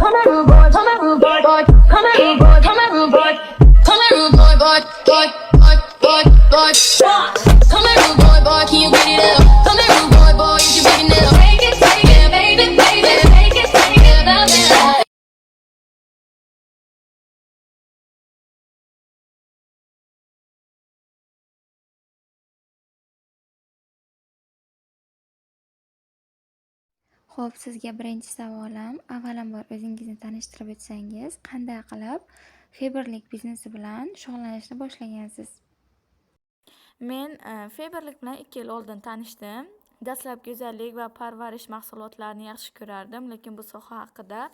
Come and rude boy, come and rude boy, boy. Come and rude boy, come and rude boy. Come and rude boy, boy, boy, boy, boy, boy. Come and rude boy, boy, can you get it up? Come and rude boy, boy, is you breaking it up? Take it, baby, baby, take it, baby. Xo'p, sizga birinchi savolim, avvalambor o'zingizni tanishtirib o'tsangiz, qanday qilib feberlik biznesi bilan shug'ullanishni boshlagansiz? Men feberlik bilan 2 yil oldin tanishdim. Dastlab go'zallik va parvarish mahsulotlarini yaxshi ko'rardim, lekin bu soha haqida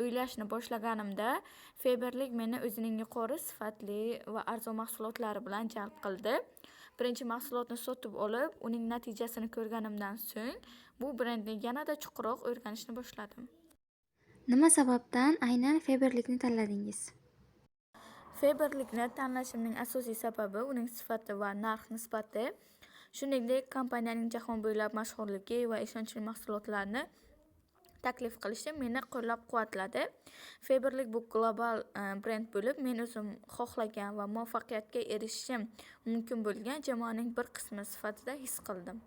o'ylashni boshlaganimda feberlik meni o'zining yuqori sifatli va arzon mahsulotlari bilan jalb qildi. Birinchi mahsulotni sotib olib, uning natijasini ko'rganimdan so'ng bu brendni yanada chuqurroq o'rganishni boshladim. Nima sababdan aynan feberlikni tanladingiz? Feberlikni tanlashimning asosiy sababi uning sifati va narx nisbati, shuningdek kompaniyaning jahon bo'ylab mashhurligi va ishonchli mahsulotlarni taklif qilishi meni qo'llab-quvvatladi. Feberlik bu global brend bo'lib, men o'zim xohlagan va muvaffaqiyatga erishishim mumkin bo'lgan jamoaning bir qismi sifatida his qildim.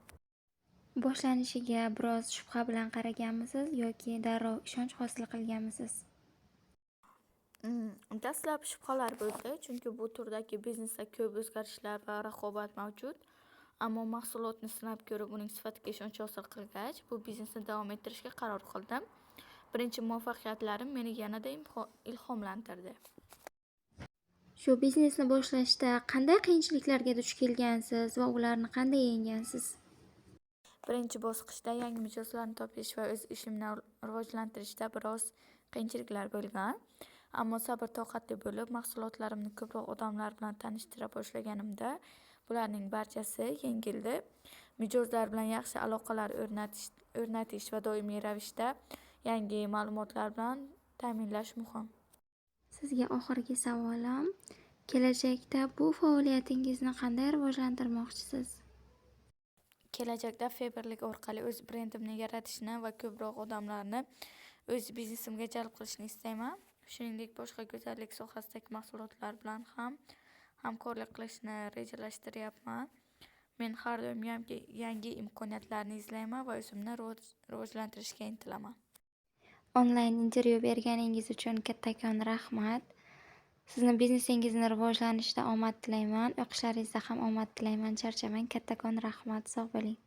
Boshlanishiga biroz shubha bilan qaraganmisiz yoki darrov ishonch hosil qilganmisiz? Dastlab shubhalar bo'ldi, chunki bu turdagi biznesda ko'p o'zgarishlar va raqobat mavjud. Ammo mahsulotni sinab ko'rib, uning sifatiga ishonch hosil qilgach, bu biznesni davom ettirishga qaror qildim. Birinchi muvaffaqiyatlarim meni yanada ilhomlantirdi. Shu biznesni boshlashda qanday qiyinchiliklarga duch kelgansiz va ularni qanday yenggansiz? Birinchi bosqichda yangi mijozlarni topish va o'z ishimni rivojlantirishda biroz qiyinchiliklar bo'lgan. Ammo sabr-toqatli bo'lib, mahsulotlarimni ko'proq odamlar bilan tanishtira boshlaganimda bularning barchasi yengildi. Mijozlar bilan yaxshi aloqalar o'rnatish va doimiy ravishda yangi ma'lumotlar bilan ta'minlash muhim. Sizga oxirgi savolim, kelajakda bu faoliyatingizni qanday rivojlantirmoqchisiz? Kelajakda feberlik orqali o'z brendimni yaratishni va ko'proq odamlarni o'z biznesimga jalb qilishni istayman. Shuningdek, boshqa go'zallik sohasidagi mahsulotlar bilan ham hamkorlik qilishni rejalashtiryapman. Men har doim yangi imkoniyatlarni izlayman va o'zimni rivojlantirishga intilaman. Onlayn intervyu berganingiz uchun kattakon rahmat. Sizni biznesingizni rivojlanishida omad tilayman, o'qishlaringizda ham omad tilayman. Charchamang. Kattakon rahmat. Sog' bo'ling.